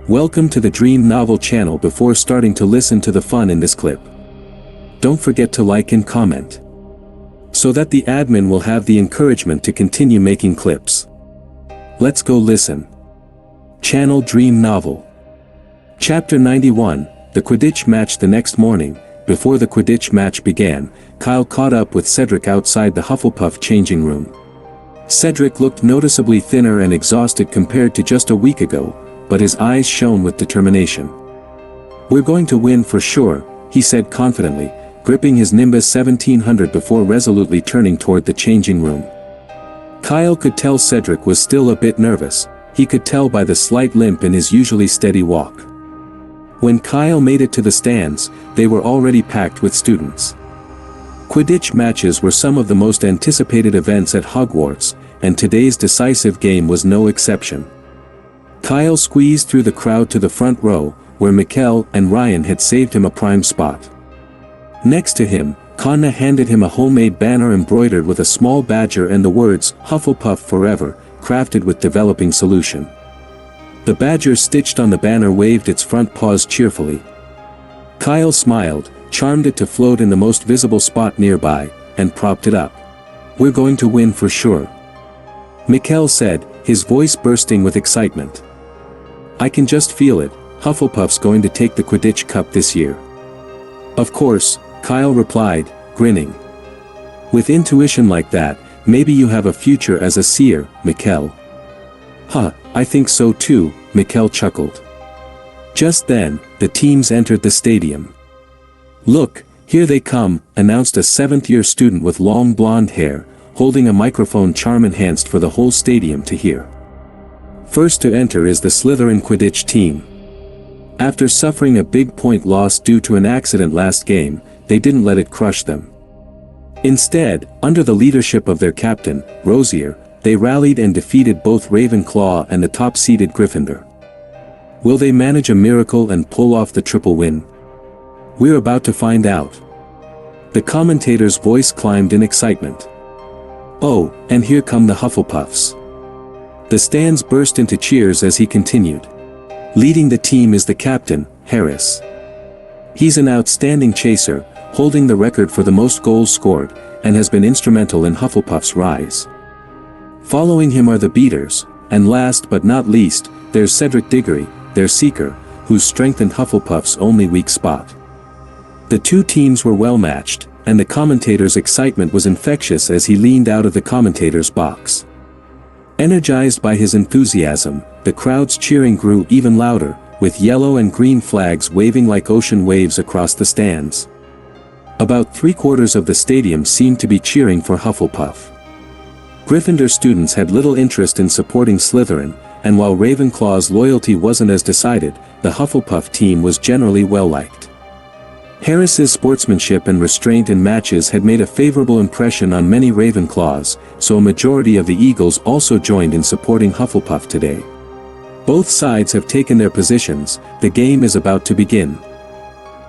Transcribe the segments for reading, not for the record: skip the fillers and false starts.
Welcome to the Dream Novel channel. Before starting to listen to the fun in this clip, don't forget to like and comment, so that the admin will have the encouragement to continue making clips. Let's go listen. Channel Dream Novel. Chapter 91, The Quidditch Match. The next morning, before the Quidditch match began, Kyle caught up with Cedric outside the Hufflepuff changing room. Cedric looked noticeably thinner and exhausted compared to just a week ago, but his eyes shone with determination. "We're going to win for sure," he said confidently, gripping his Nimbus 1700 before resolutely turning toward the changing room. Kyle could tell Cedric was still a bit nervous. He could tell by the slight limp in his usually steady walk. When Kyle made it to the stands, they were already packed with students. Quidditch matches were some of the most anticipated events at Hogwarts, and today's decisive game was no exception. Kyle squeezed through the crowd to the front row, where Mikkel and Ryan had saved him a prime spot. Next to him, Conna handed him a homemade banner embroidered with a small badger and the words, "Hufflepuff Forever," crafted with developing solution. The badger stitched on the banner waved its front paws cheerfully. Kyle smiled, charmed it to float in the most visible spot nearby, and propped it up. "We're going to win for sure," Mikkel said, his voice bursting with excitement. "I can just feel it, Hufflepuff's going to take the Quidditch Cup this year." "Of course," Kyle replied, grinning. "With intuition like that, maybe you have a future as a seer, Mikkel." "Huh, I think so too," Mikkel chuckled. Just then, the teams entered the stadium. "Look, here they come," announced a seventh-year student with long blonde hair, holding a microphone charm-enhanced for the whole stadium to hear. First to enter is the Slytherin Quidditch team. After suffering a big point loss due to an accident last game, they didn't let it crush them. Instead, under the leadership of their captain, Rosier, they rallied and defeated both Ravenclaw and the top-seeded Gryffindor. Will they manage a miracle and pull off the triple win? We're about to find out. The commentator's voice climbed in excitement. "Oh, and here come the Hufflepuffs." The stands burst into cheers as he continued. Leading the team is the captain, Harris. He's an outstanding chaser, holding the record for the most goals scored, and has been instrumental in Hufflepuff's rise. Following him are the beaters, and last but not least, there's Cedric Diggory, their seeker, who's strengthened Hufflepuff's only weak spot. The two teams were well matched, and the commentator's excitement was infectious as he leaned out of the commentator's box. Energized by his enthusiasm, the crowd's cheering grew even louder, with yellow and green flags waving like ocean waves across the stands. About 3/4 of the stadium seemed to be cheering for Hufflepuff. Gryffindor students had little interest in supporting Slytherin, and while Ravenclaw's loyalty wasn't as decided, the Hufflepuff team was generally well-liked. Harris's sportsmanship and restraint in matches had made a favorable impression on many Ravenclaws, so a majority of the Eagles also joined in supporting Hufflepuff today. Both sides have taken their positions, the game is about to begin.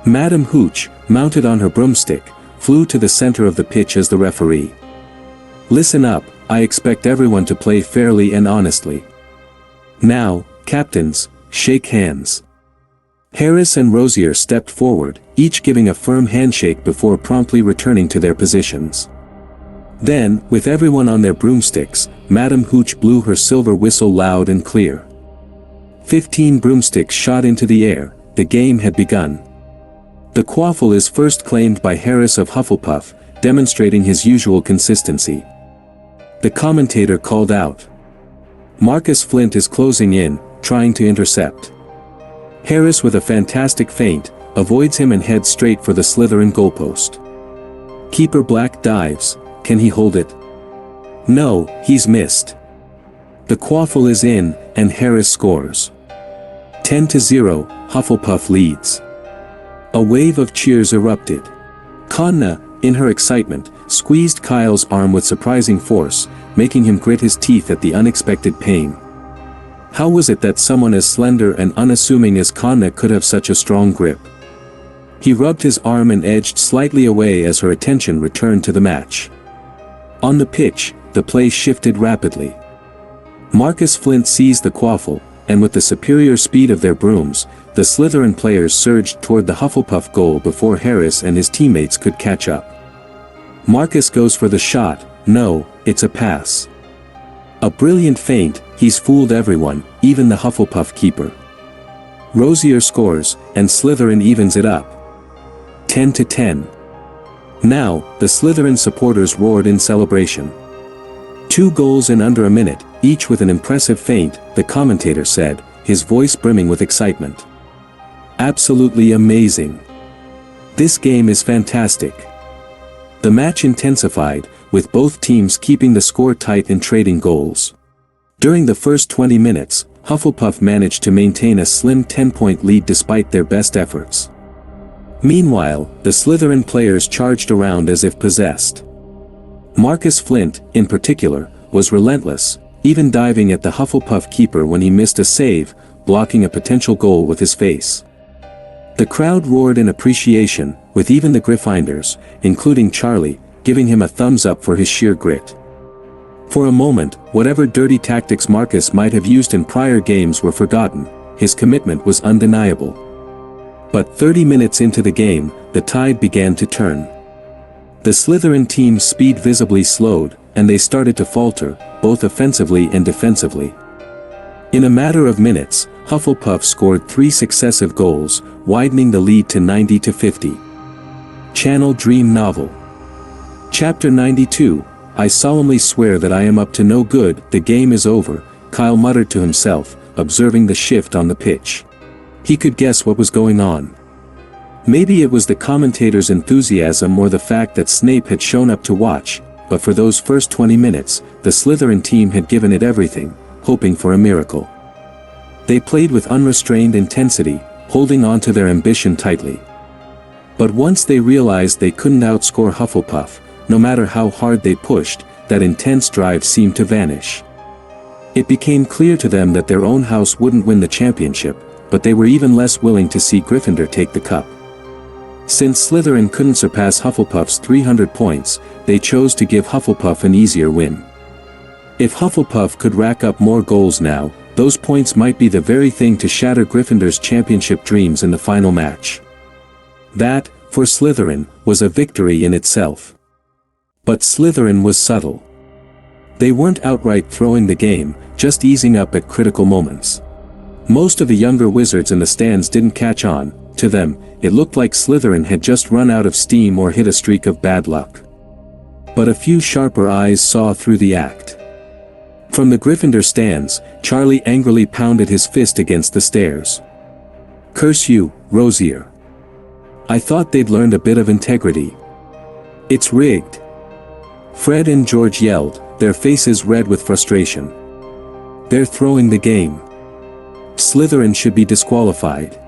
Madame Hooch, mounted on her broomstick, flew to the center of the pitch as the referee. "Listen up, I expect everyone to play fairly and honestly. Now, captains, shake hands." Harris and Rosier stepped forward, each giving a firm handshake before promptly returning to their positions. Then, with everyone on their broomsticks, Madame Hooch blew her silver whistle loud and clear. 15 broomsticks shot into the air, the game had begun. The quaffle is first claimed by Harris of Hufflepuff, demonstrating his usual consistency. The commentator called out. Marcus Flint is closing in, trying to intercept. Harris, with a fantastic feint, avoids him and heads straight for the Slytherin goalpost. Keeper Black dives, can he hold it? No, he's missed. The quaffle is in, and Harris scores. 10-0, Hufflepuff leads. A wave of cheers erupted. Conna, in her excitement, squeezed Kyle's arm with surprising force, making him grit his teeth at the unexpected pain. How was it that someone as slender and unassuming as Conna could have such a strong grip? He rubbed his arm and edged slightly away as her attention returned to the match. On the pitch, the play shifted rapidly. Marcus Flint seized the quaffle, and with the superior speed of their brooms, the Slytherin players surged toward the Hufflepuff goal before Harris and his teammates could catch up. Marcus goes for the shot. No, it's a pass. A brilliant feint. He's fooled everyone, even the Hufflepuff keeper. Rosier scores, and Slytherin evens it up. 10-10. Now, the Slytherin supporters roared in celebration. 2 goals in under a minute, each with an impressive feint, the commentator said, his voice brimming with excitement. Absolutely amazing. This game is fantastic. The match intensified, with both teams keeping the score tight and trading goals. During the first 20 minutes, Hufflepuff managed to maintain a slim 10-point lead despite their best efforts. Meanwhile, the Slytherin players charged around as if possessed. Marcus Flint, in particular, was relentless, even diving at the Hufflepuff keeper when he missed a save, blocking a potential goal with his face. The crowd roared in appreciation, with even the Gryffindors, including Charlie, giving him a thumbs up for his sheer grit. For a moment, whatever dirty tactics Marcus might have used in prior games were forgotten. His commitment was undeniable. But 30 minutes into the game, the tide began to turn. The Slytherin team's speed visibly slowed, and they started to falter, both offensively and defensively. In a matter of minutes, Hufflepuff scored 3 successive goals, widening the lead to 90-50. Channel Dream Novel. Chapter 92, I solemnly swear that I am up to no good. The game is over, Kyle muttered to himself, observing the shift on the pitch. He could guess what was going on. Maybe it was the commentator's enthusiasm or the fact that Snape had shown up to watch, but for those first 20 minutes, the Slytherin team had given it everything, hoping for a miracle. They played with unrestrained intensity, holding on to their ambition tightly. But once they realized they couldn't outscore Hufflepuff, no matter how hard they pushed, that intense drive seemed to vanish. It became clear to them that their own house wouldn't win the championship, but they were even less willing to see Gryffindor take the cup. Since Slytherin couldn't surpass Hufflepuff's 300 points, they chose to give Hufflepuff an easier win. If Hufflepuff could rack up more goals now, those points might be the very thing to shatter Gryffindor's championship dreams in the final match. That, for Slytherin, was a victory in itself. But Slytherin was subtle. They weren't outright throwing the game, just easing up at critical moments. Most of the younger wizards in the stands didn't catch on. To them, it looked like Slytherin had just run out of steam or hit a streak of bad luck. But a few sharper eyes saw through the act. From the Gryffindor stands, Charlie angrily pounded his fist against the stairs. Curse you, Rosier. I thought they'd learned a bit of integrity. It's rigged. Fred and George yelled, their faces red with frustration. They're throwing the game. Slytherin should be disqualified.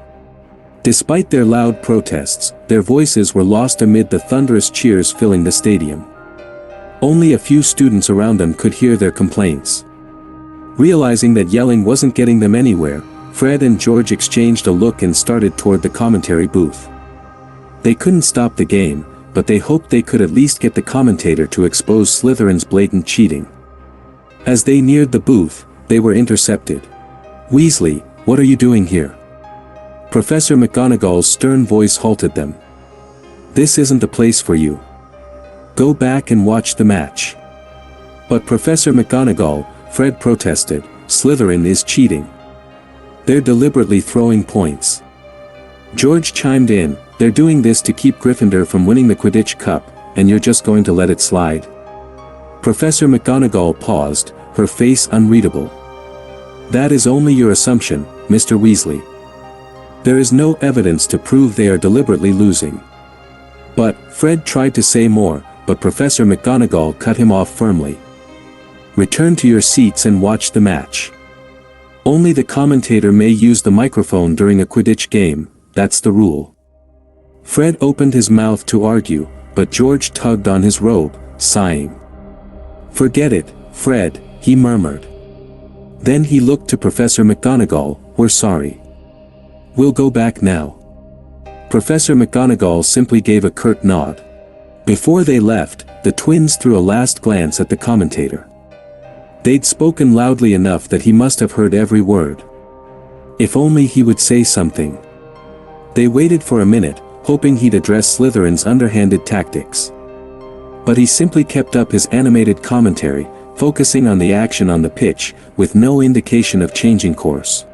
Despite their loud protests, their voices were lost amid the thunderous cheers filling the stadium. Only a few students around them could hear their complaints. Realizing that yelling wasn't getting them anywhere, Fred and George exchanged a look and started toward the commentary booth. They couldn't stop the game, but they hoped they could at least get the commentator to expose Slytherin's blatant cheating. As they neared the booth, they were intercepted. Weasley, what are you doing here? Professor McGonagall's stern voice halted them. This isn't the place for you. Go back and watch the match. But Professor McGonagall, Fred protested, Slytherin is cheating. They're deliberately throwing points. George chimed in, they're doing this to keep Gryffindor from winning the Quidditch Cup, and you're just going to let it slide? Professor McGonagall paused, her face unreadable. That is only your assumption, Mr. Weasley. There is no evidence to prove they are deliberately losing. But, Fred tried to say more, but Professor McGonagall cut him off firmly. Return to your seats and watch the match. Only the commentator may use the microphone during a Quidditch game, that's the rule. Fred opened his mouth to argue, but George tugged on his robe, sighing. Forget it, Fred, he murmured. Then he looked to Professor McGonagall, we're sorry. We'll go back now. Professor McGonagall simply gave a curt nod. Before they left, the twins threw a last glance at the commentator. They'd spoken loudly enough that he must have heard every word. If only he would say something. They waited for a minute, hoping he'd address Slytherin's underhanded tactics. But he simply kept up his animated commentary, focusing on the action on the pitch, with no indication of changing course.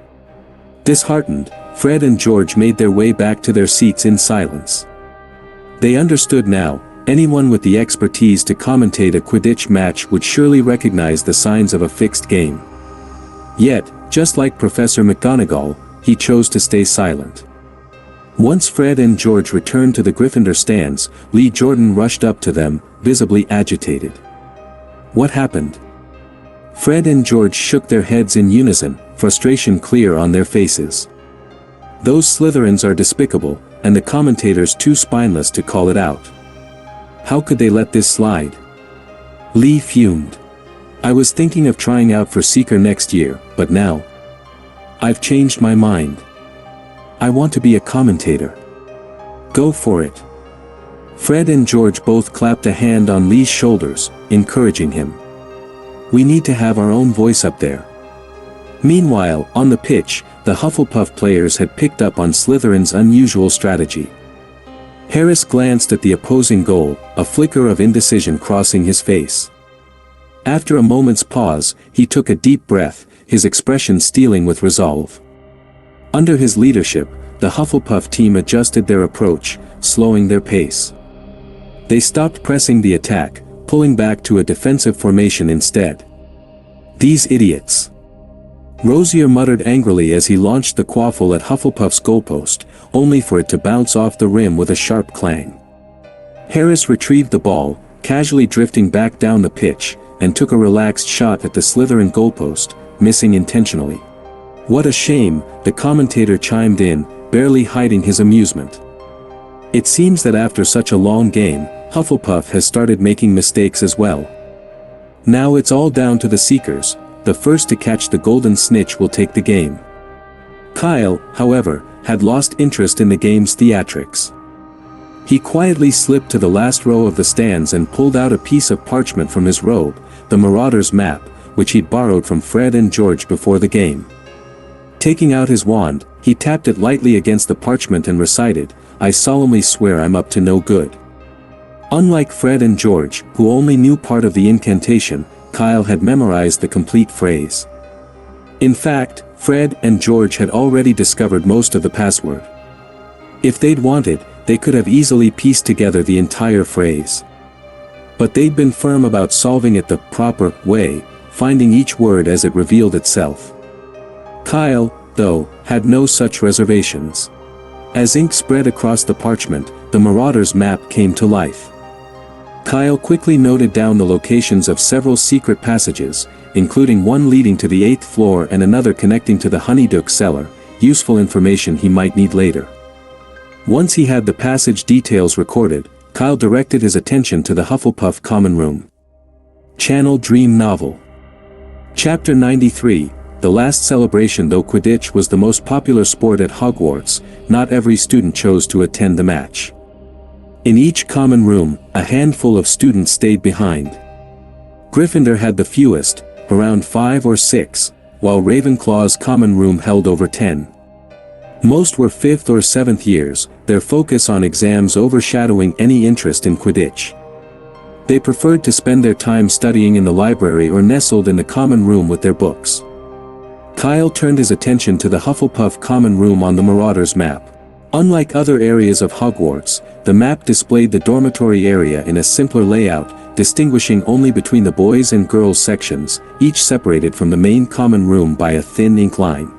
Disheartened, Fred and George made their way back to their seats in silence. They understood now, anyone with the expertise to commentate a Quidditch match would surely recognize the signs of a fixed game. Yet, just like Professor McGonagall, he chose to stay silent. Once Fred and George returned to the Gryffindor stands, Lee Jordan rushed up to them, visibly agitated. What happened? Fred and George shook their heads in unison, frustration clear on their faces. Those Slytherins are despicable, and the commentators too spineless to call it out. How could they let this slide? Lee fumed. I was thinking of trying out for Seeker next year, but now I've changed my mind. I want to be a commentator. Go for it. Fred and George both clapped a hand on Lee's shoulders, encouraging him. We need to have our own voice up there. Meanwhile, on the pitch, the Hufflepuff players had picked up on Slytherin's unusual strategy. Harris glanced at the opposing goal, a flicker of indecision crossing his face. After a moment's pause, he took a deep breath, his expression steeling with resolve. Under his leadership, the Hufflepuff team adjusted their approach, slowing their pace. They stopped pressing the attack, pulling back to a defensive formation instead. These idiots! Rosier muttered angrily as he launched the quaffle at Hufflepuff's goalpost, only for it to bounce off the rim with a sharp clang. Harris retrieved the ball, casually drifting back down the pitch, and took a relaxed shot at the Slytherin goalpost, missing intentionally. What a shame, the commentator chimed in, barely hiding his amusement. It seems that after such a long game, Hufflepuff has started making mistakes as well. Now it's all down to the Seekers, the first to catch the golden snitch will take the game. Kyle, however, had lost interest in the game's theatrics. He quietly slipped to the last row of the stands and pulled out a piece of parchment from his robe, the Marauder's map, which he'd borrowed from Fred and George before the game. Taking out his wand, he tapped it lightly against the parchment and recited, I solemnly swear I'm up to no good. Unlike Fred and George, who only knew part of the incantation, Kyle had memorized the complete phrase. In fact, Fred and George had already discovered most of the password. If they'd wanted, they could have easily pieced together the entire phrase. But they'd been firm about solving it the proper way, finding each word as it revealed itself. Kyle, though, had no such reservations. As ink spread across the parchment, the Marauder's map came to life. Kyle quickly noted down the locations of several secret passages, including one leading to the 8th floor and another connecting to the Honeyduck cellar, useful information he might need later. Once he had the passage details recorded, Kyle directed his attention to the Hufflepuff common room. Channel Dream Novel. Chapter 93, The Last Celebration. Though Quidditch was the most popular sport at Hogwarts, not every student chose to attend the match. In each common room, a handful of students stayed behind. Gryffindor had the fewest, around 5 or 6, while Ravenclaw's common room held over 10. Most were 5th or 7th years, their focus on exams overshadowing any interest in Quidditch. They preferred to spend their time studying in the library or nestled in the common room with their books. Kyle turned his attention to the Hufflepuff common room on the Marauder's map. Unlike other areas of Hogwarts, the map displayed the dormitory area in a simpler layout, distinguishing only between the boys' and girls' sections, each separated from the main common room by a thin ink line.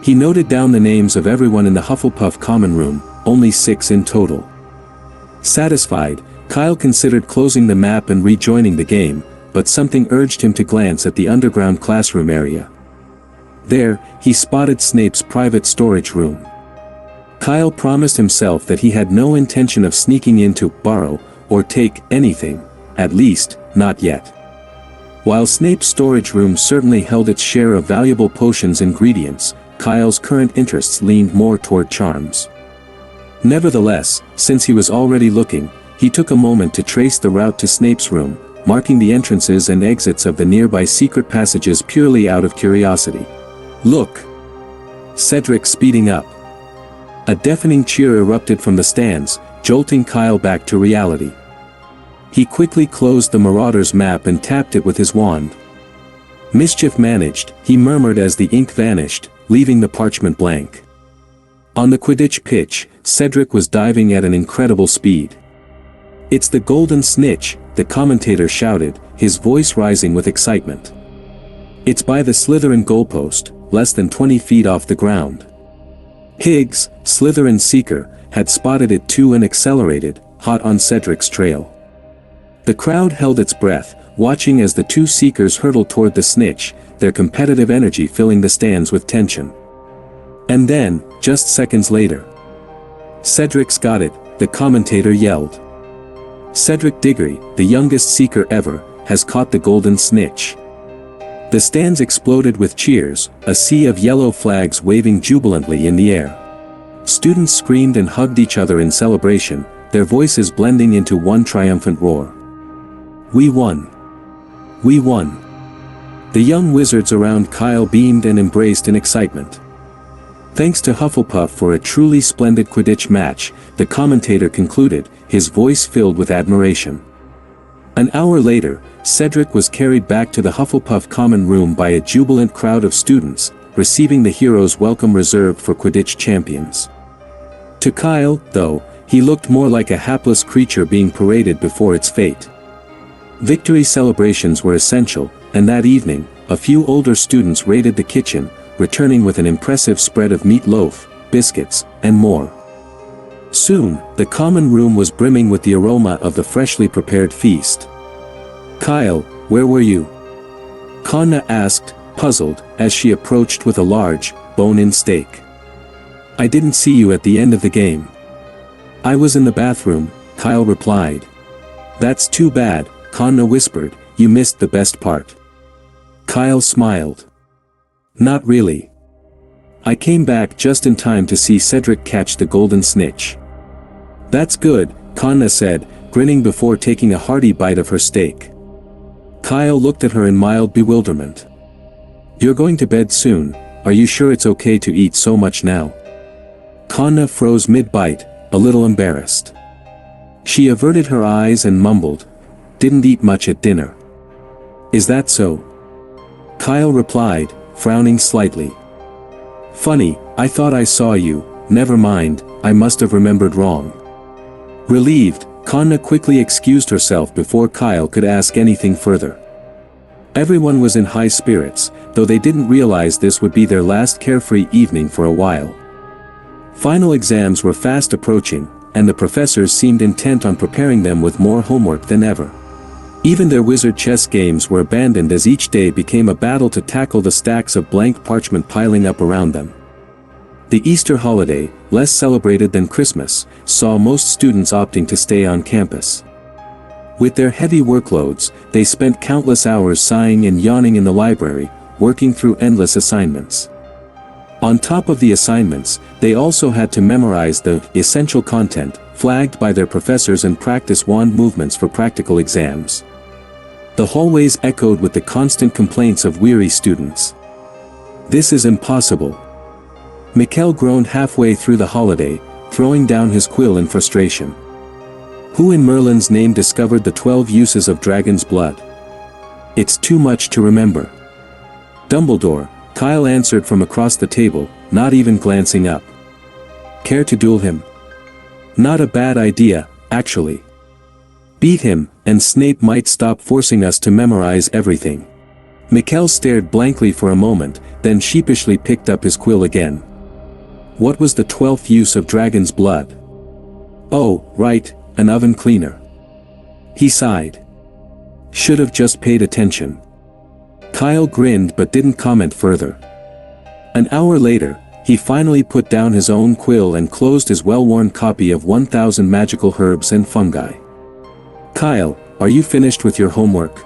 He noted down the names of everyone in the Hufflepuff common room, only 6 in total. Satisfied, Kyle considered closing the map and rejoining the game, but something urged him to glance at the underground classroom area. There, he spotted Snape's private storage room. Kyle promised himself that he had no intention of sneaking in to borrow, or take, anything, at least, not yet. While Snape's storage room certainly held its share of valuable potions and ingredients, Kyle's current interests leaned more toward charms. Nevertheless, since he was already looking, he took a moment to trace the route to Snape's room, marking the entrances and exits of the nearby secret passages purely out of curiosity. Look! Cedric speeding up. A deafening cheer erupted from the stands, jolting Kyle back to reality. He quickly closed the Marauders map and tapped it with his wand. Mischief managed, he murmured as the ink vanished, leaving the parchment blank. On the Quidditch pitch, Cedric was diving at an incredible speed. "It's the Golden Snitch," the commentator shouted, his voice rising with excitement. "It's by the Slytherin goalpost, less than 20 feet off the ground." Higgs, Slytherin seeker, had spotted it too and accelerated, hot on Cedric's trail. The crowd held its breath, watching as the two seekers hurtled toward the snitch, their competitive energy filling the stands with tension. And then, just seconds later, "Cedric's got it," the commentator yelled. "Cedric Diggory, the youngest seeker ever, has caught the Golden Snitch." The stands exploded with cheers, a sea of yellow flags waving jubilantly in the air. Students screamed and hugged each other in celebration, their voices blending into one triumphant roar. "We won! We won!" The young wizards around Kyle beamed and embraced in excitement. "Thanks to Hufflepuff for a truly splendid Quidditch match," the commentator concluded, his voice filled with admiration. An hour later, Cedric was carried back to the Hufflepuff common room by a jubilant crowd of students, receiving the hero's welcome reserved for Quidditch champions. To Kyle, though, he looked more like a hapless creature being paraded before its fate. Victory celebrations were essential, and that evening, a few older students raided the kitchen, returning with an impressive spread of meatloaf, biscuits, and more. Soon, the common room was brimming with the aroma of the freshly prepared feast. "Kyle, where were you?" Conna asked, puzzled, as she approached with a large, bone-in steak. "I didn't see you at the end of the game." "I was in the bathroom," Kyle replied. "That's too bad," Conna whispered, "you missed the best part." Kyle smiled. "Not really. I came back just in time to see Cedric catch the Golden Snitch." "That's good," Conna said, grinning before taking a hearty bite of her steak. Kyle looked at her in mild bewilderment. "You're going to bed soon, are you sure it's okay to eat so much now?" Conna froze mid-bite, a little embarrassed. She averted her eyes and mumbled, "Didn't eat much at dinner." "Is that so?" Kyle replied, frowning slightly. "Funny, I thought I saw you, never mind, I must have remembered wrong." Relieved, Conna quickly excused herself before Kyle could ask anything further. Everyone was in high spirits, though they didn't realize this would be their last carefree evening for a while. Final exams were fast approaching, and the professors seemed intent on preparing them with more homework than ever. Even their wizard chess games were abandoned as each day became a battle to tackle the stacks of blank parchment piling up around them. The Easter holiday, less celebrated than Christmas, saw most students opting to stay on campus. With their heavy workloads, they spent countless hours sighing and yawning in the library, working through endless assignments. On top of the assignments, they also had to memorize the essential content, flagged by their professors, and practice wand movements for practical exams. The hallways echoed with the constant complaints of weary students. "This is impossible." Mikkel groaned halfway through the holiday, throwing down his quill in frustration. "Who in Merlin's name discovered the 12 uses of dragon's blood? It's too much to remember." "Dumbledore," Kyle answered from across the table, not even glancing up. "Care to duel him?" "Not a bad idea, actually. Beat him, and Snape might stop forcing us to memorize everything." Mikkel stared blankly for a moment, then sheepishly picked up his quill again. What was the 12th use of dragon's blood? "Oh, right, an oven cleaner." He sighed. "Should have just paid attention." Kyle grinned but didn't comment further. An hour later, he finally put down his own quill and closed his well-worn copy of 1000 Magical Herbs and Fungi. "Kyle, are you finished with your homework?"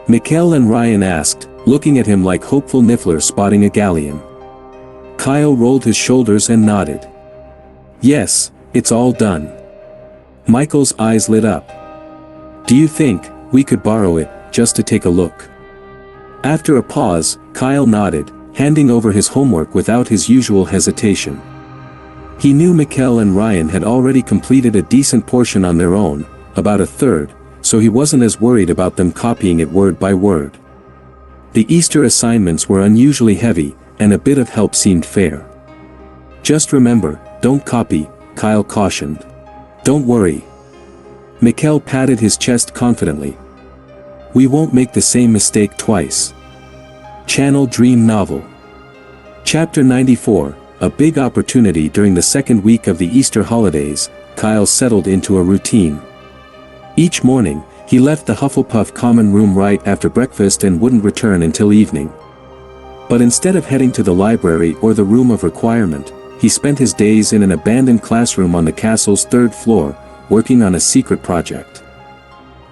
Mikkel and Ryan asked, looking at him like hopeful Niffler spotting a galleon. Kyle rolled his shoulders and nodded. "Yes, it's all done." Michael's eyes lit up. "Do you think we could borrow it, just to take a look?" After a pause, Kyle nodded, handing over his homework without his usual hesitation. He knew Mikkel and Ryan had already completed a decent portion on their own, about a third, so he wasn't as worried about them copying it word by word. The Easter assignments were unusually heavy, and a bit of help seemed fair. "Just remember, don't copy," Kyle cautioned. "Don't worry." Mikkel patted his chest confidently. "We won't make the same mistake twice." Channel Dream Novel. Chapter 94, a big opportunity. During the second week of the Easter holidays, Kyle settled into a routine. Each morning, he left the Hufflepuff common room right after breakfast and wouldn't return until evening. But instead of heading to the library or the room of requirement, he spent his days in an abandoned classroom on the castle's third floor, working on a secret project.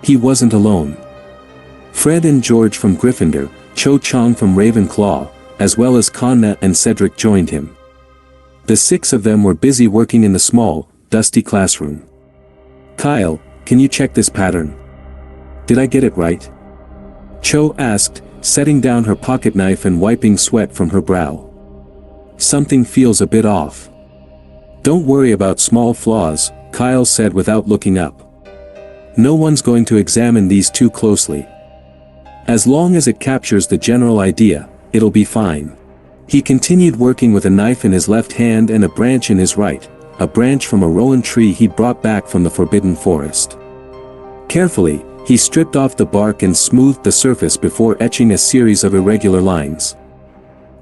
He wasn't alone. Fred and George from Gryffindor, Cho Chang from Ravenclaw, as well as Conna and Cedric joined him. The six of them were busy working in the small, dusty classroom. "Kyle, can you check this pattern? Did I get it right?" Cho asked, setting down her pocket knife and wiping sweat from her brow. "Something feels a bit off." "Don't worry about small flaws," Kyle said without looking up. "No one's going to examine these too closely. As long as it captures the general idea, it'll be fine." He continued working with a knife in his left hand and a branch in his right, a branch from a rowan tree he'd brought back from the Forbidden Forest. Carefully, he stripped off the bark and smoothed the surface before etching a series of irregular lines.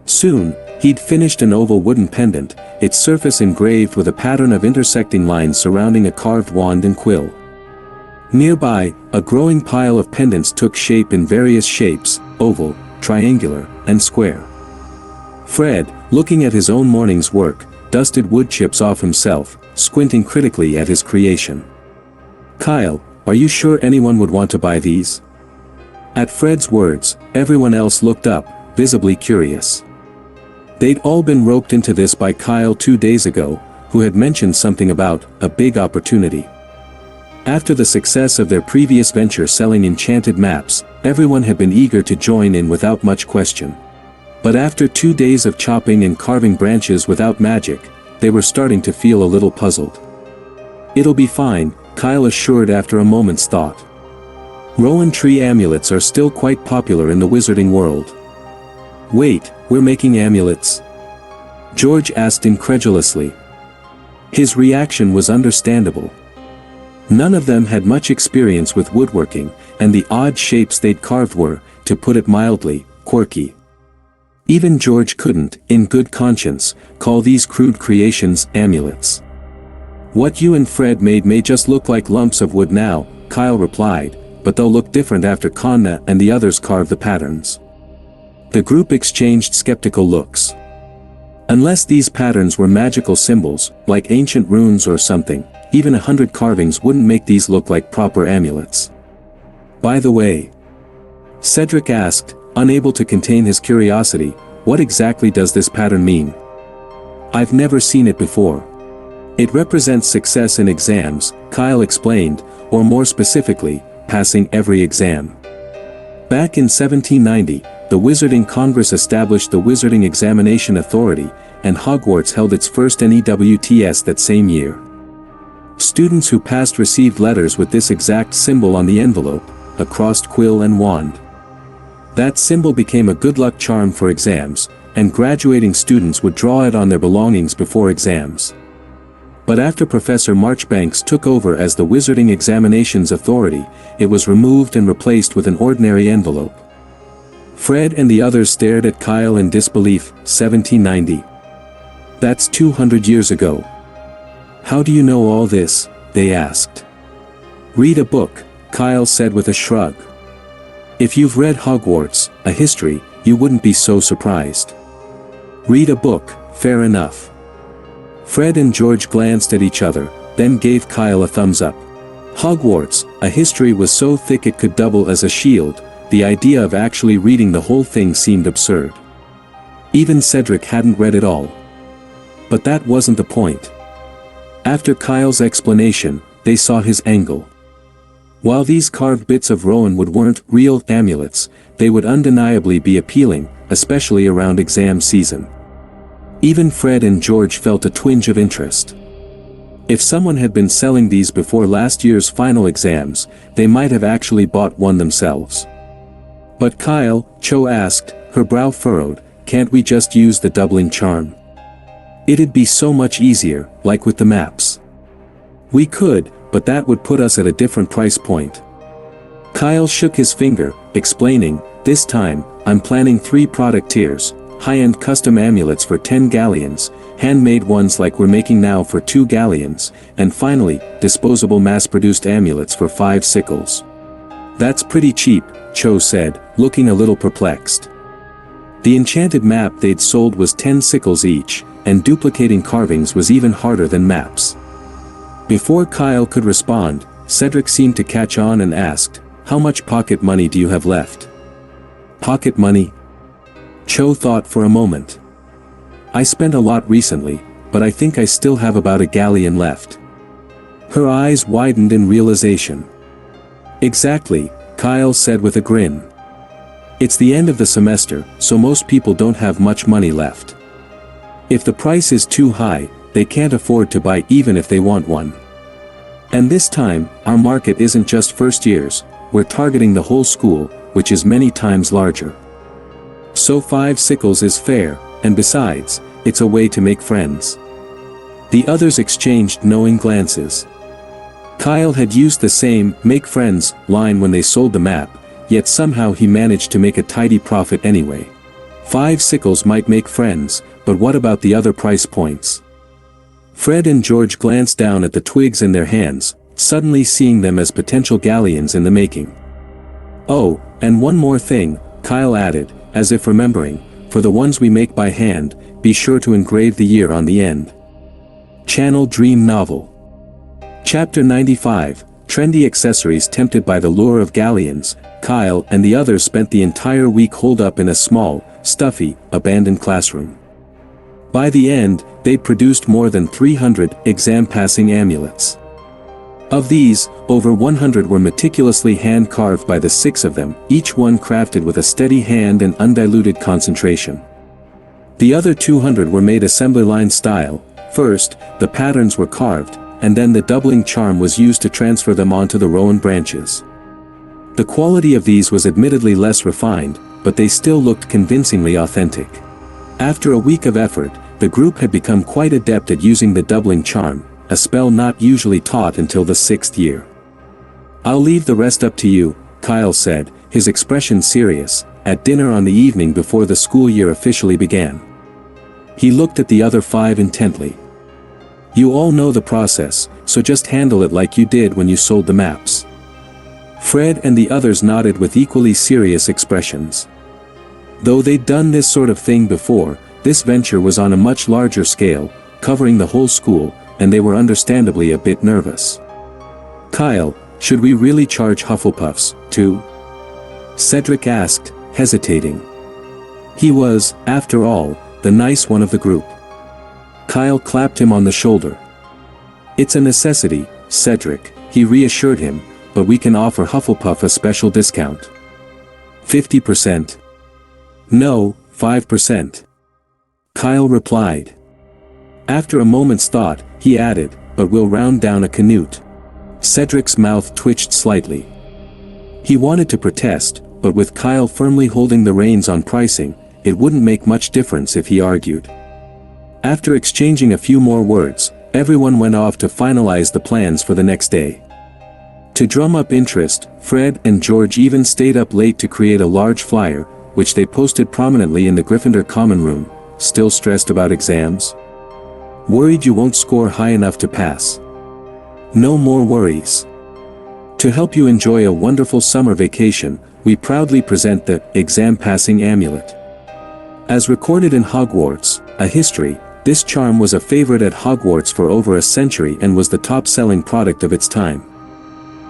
Soon, he'd finished an oval wooden pendant, its surface engraved with a pattern of intersecting lines surrounding a carved wand and quill. Nearby, a growing pile of pendants took shape in various shapes, oval, triangular, and square. Fred, looking at his own morning's work, dusted wood chips off himself, squinting critically at his creation. "Kyle, are you sure anyone would want to buy these?" At Fred's words, everyone else looked up, visibly curious. They'd all been roped into this by Kyle 2 days ago, who had mentioned something about a big opportunity. After the success of their previous venture selling enchanted maps, everyone had been eager to join in without much question. But after 2 days of chopping and carving branches without magic, they were starting to feel a little puzzled. "It'll be fine," Kyle assured after a moment's thought. "Rowan tree amulets are still quite popular in the wizarding world." "Wait, we're making amulets?" George asked incredulously. His reaction was understandable. None of them had much experience with woodworking, and the odd shapes they'd carved were, to put it mildly, quirky. Even George couldn't, in good conscience, call these crude creations amulets. "What you and Fred made may just look like lumps of wood now," Kyle replied, "but they'll look different after Conna and the others carve the patterns." The group exchanged skeptical looks. Unless these patterns were magical symbols, like ancient runes or something, even 100 carvings wouldn't make these look like proper amulets. "By the way," Cedric asked, unable to contain his curiosity, "what exactly does this pattern mean? I've never seen it before." "It represents success in exams," Kyle explained, "or more specifically, passing every exam." Back in 1790, the Wizarding Congress established the Wizarding Examination Authority, and Hogwarts held its first NEWTS that same year. Students who passed received letters with this exact symbol on the envelope, a crossed quill and wand. That symbol became a good luck charm for exams, and graduating students would draw it on their belongings before exams. But after Professor Marchbanks took over as the Wizarding Examinations Authority, it was removed and replaced with an ordinary envelope. Fred and the others stared at Kyle in disbelief. 1790. That's 200 years ago. "How do you know all this?" they asked. "Read a book," Kyle said with a shrug. "If you've read Hogwarts, a history, you wouldn't be so surprised." "Read a book, fair enough." Fred and George glanced at each other, then gave Kyle a thumbs up. Hogwarts, a history was so thick it could double as a shield, the idea of actually reading the whole thing seemed absurd. Even Cedric hadn't read it all. But that wasn't the point. After Kyle's explanation, they saw his angle. While these carved bits of rowan wood weren't real amulets, they would undeniably be appealing, especially around exam season. Even Fred and George felt a twinge of interest. If someone had been selling these before last year's final exams, they might have actually bought one themselves. But Kyle, Cho asked, her brow furrowed, can't we just use the doubling charm? It'd be so much easier, like with the maps. We could, but that would put us at a different price point. Kyle shook his finger, explaining, this time, I'm planning 3 product tiers, high-end custom amulets for 10 galleons, handmade ones like we're making now for 2 galleons, and finally, disposable mass-produced amulets for 5 sickles. That's pretty cheap, Cho said, looking a little perplexed. The enchanted map they'd sold was 10 sickles each, and duplicating carvings was even harder than maps. Before Kyle could respond, Cedric seemed to catch on and asked, how much pocket money do you have left? Pocket money? Cho thought for a moment. I spent a lot recently, but I think I still have about a galleon left. Her eyes widened in realization. Exactly, Kyle said with a grin. It's the end of the semester, so most people don't have much money left. If the price is too high, they can't afford to buy even if they want one. And this time, our market isn't just first years, we're targeting the whole school, which is many times larger. So 5 sickles is fair, and besides, it's a way to make friends. The others exchanged knowing glances. Kyle had used the same "make friends" line when they sold the map, yet somehow he managed to make a tidy profit anyway. 5 sickles might make friends, but what about the other price points? Fred and George glanced down at the twigs in their hands, suddenly seeing them as potential galleons in the making. Oh, and one more thing, Kyle added, as if remembering, for the ones we make by hand, be sure to engrave the year on the end. Channel Dream Novel. Chapter 95, Trendy Accessories. Tempted by the lure of galleons, Kyle and the others spent the entire week holed up in a small, stuffy, abandoned classroom. By the end, they'd produced more than 300 exam-passing amulets. Of these, over 100 were meticulously hand-carved by the 6 of them, each one crafted with a steady hand and undiluted concentration. The other 200 were made assembly line style. First, the patterns were carved, and then the doubling charm was used to transfer them onto the rowan branches. The quality of these was admittedly less refined, but they still looked convincingly authentic. After a week of effort, the group had become quite adept at using the doubling charm, a spell not usually taught until the 6th year. I'll leave the rest up to you, Kyle said, his expression serious, at dinner on the evening before the school year officially began. He looked at the other 5 intently. You all know the process, so just handle it like you did when you sold the maps. Fred and the others nodded with equally serious expressions. Though they'd done this sort of thing before, this venture was on a much larger scale, covering the whole school, and they were understandably a bit nervous. Kyle, should we really charge Hufflepuffs, too? Cedric asked, hesitating. He was, after all, the nice one of the group. Kyle clapped him on the shoulder. It's a necessity, Cedric, he reassured him, but we can offer Hufflepuff a special discount. 50%. No, 5%. Kyle replied. After a moment's thought, he added, but we'll round down a canute. Cedric's mouth twitched slightly. He wanted to protest, but with Kyle firmly holding the reins on pricing, it wouldn't make much difference if he argued. After exchanging a few more words, everyone went off to finalize the plans for the next day. To drum up interest, Fred and George even stayed up late to create a large flyer, which they posted prominently in the Gryffindor common room. Still stressed about exams? Worried you won't score high enough to pass? No more worries. To help you enjoy a wonderful summer vacation, we proudly present the Exam Passing Amulet. As recorded in Hogwarts, a history, this charm was a favorite at Hogwarts for over a century and was the top-selling product of its time.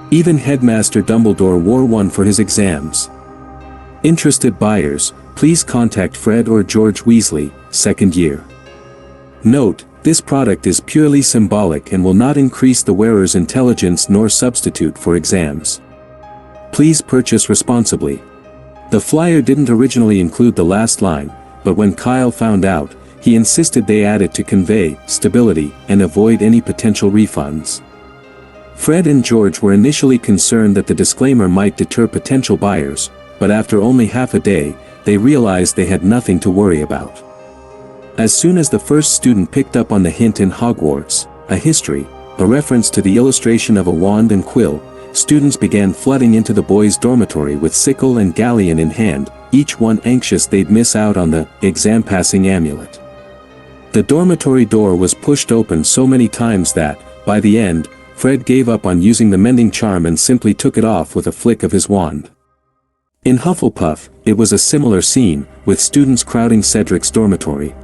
Even Headmaster Dumbledore wore one for his exams. Interested buyers, please contact Fred or George Weasley, 2nd year. Note, this product is purely symbolic and will not increase the wearer's intelligence nor substitute for exams. Please purchase responsibly. The flyer didn't originally include the last line, but when Kyle found out, he insisted they add it to convey stability and avoid any potential refunds. Fred and George were initially concerned that the disclaimer might deter potential buyers, but after only half a day, they realized they had nothing to worry about. As soon as the first student picked up on the hint in Hogwarts, a history, a reference to the illustration of a wand and quill, students began flooding into the boys' dormitory with sickle and galleon in hand, each one anxious they'd miss out on the exam-passing amulet. The dormitory door was pushed open so many times that, by the end, Fred gave up on using the mending charm and simply took it off with a flick of his wand. In Hufflepuff, it was a similar scene, with students crowding Cedric's dormitory.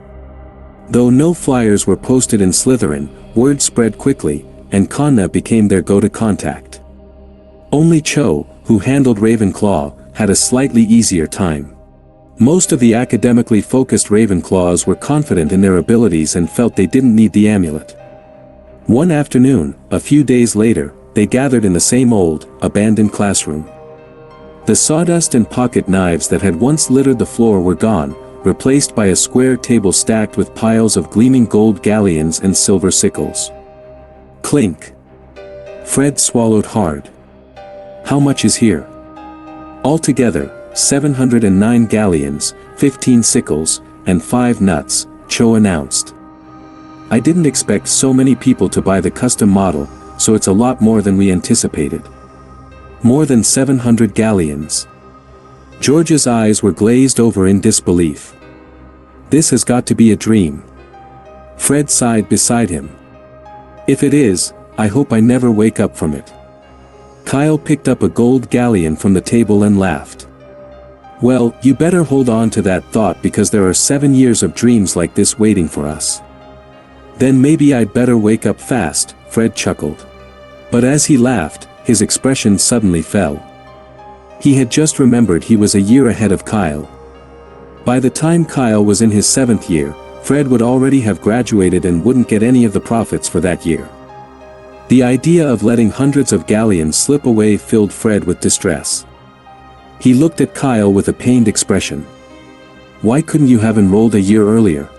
Though no flyers were posted in Slytherin, word spread quickly, and Conna became their go-to contact. Only Cho, who handled Ravenclaw, had a slightly easier time. Most of the academically focused Ravenclaws were confident in their abilities and felt they didn't need the amulet. One afternoon, a few days later, they gathered in the same old, abandoned classroom. The sawdust and pocket knives that had once littered the floor were gone, replaced by a square table stacked with piles of gleaming gold galleons and silver sickles. Clink. Fred swallowed hard. How much is here? Altogether, 709 galleons, 15 sickles, and 5 nuts, Cho announced. I didn't expect so many people to buy the custom model, so it's a lot more than we anticipated. More than 700 galleons. George's eyes were glazed over in disbelief. This has got to be a dream. Fred sighed beside him. If it is, I hope I never wake up from it. Kyle picked up a gold galleon from the table and laughed. Well, you better hold on to that thought because there are 7 years of dreams like this waiting for us. Then maybe I'd better wake up fast, Fred chuckled. But as he laughed, his expression suddenly fell. He had just remembered he was a year ahead of Kyle. By the time Kyle was in his 7th year, Fred would already have graduated and wouldn't get any of the profits for that year. The idea of letting hundreds of galleons slip away filled Fred with distress. He looked at Kyle with a pained expression. Why couldn't you have enrolled a year earlier?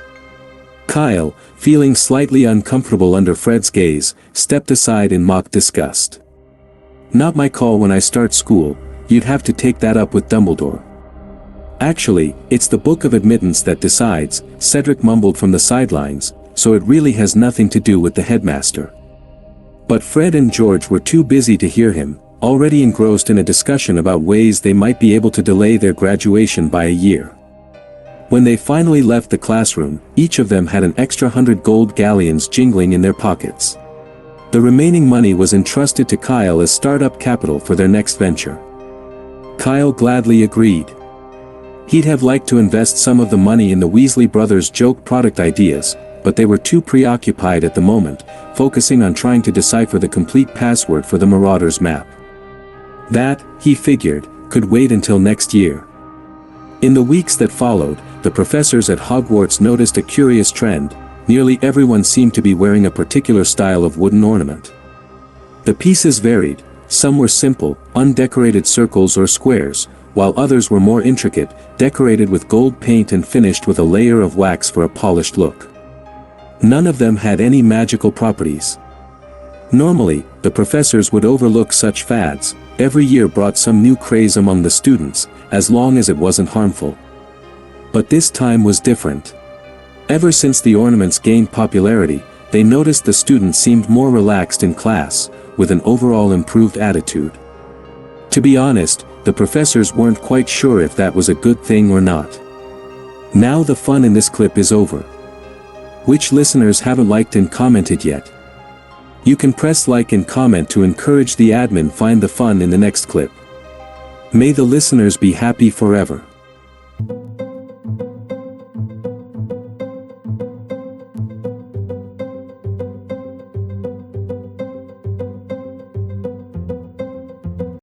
Kyle, feeling slightly uncomfortable under Fred's gaze, stepped aside in mock disgust. Not my call when I start school, you'd have to take that up with Dumbledore. Actually, it's the Book of Admittance that decides, Cedric mumbled from the sidelines, so it really has nothing to do with the headmaster. But Fred and George were too busy to hear him, already engrossed in a discussion about ways they might be able to delay their graduation by a year. When they finally left the classroom, each of them had an extra 100 gold galleons jingling in their pockets. The remaining money was entrusted to Kyle as startup capital for their next venture. Kyle gladly agreed. He'd have liked to invest some of the money in the Weasley brothers' joke product ideas, but they were too preoccupied at the moment, focusing on trying to decipher the complete password for the Marauders map. That, he figured, could wait until next year. In the weeks that followed, the professors at Hogwarts noticed a curious trend. Nearly everyone seemed to be wearing a particular style of wooden ornament. The pieces varied, some were simple, undecorated circles or squares, while others were more intricate, decorated with gold paint and finished with a layer of wax for a polished look. None of them had any magical properties. Normally, the professors would overlook such fads. Every year brought some new craze among the students, as long as it wasn't harmful. But this time was different. Ever since the ornaments gained popularity, they noticed the students seemed more relaxed in class, with an overall improved attitude. To be honest, the professors weren't quite sure if that was a good thing or not. Now the fun in this clip is over. Which listeners haven't liked and commented yet? You can press like and comment to encourage the admin find the fun in the next clip. May the listeners be happy forever.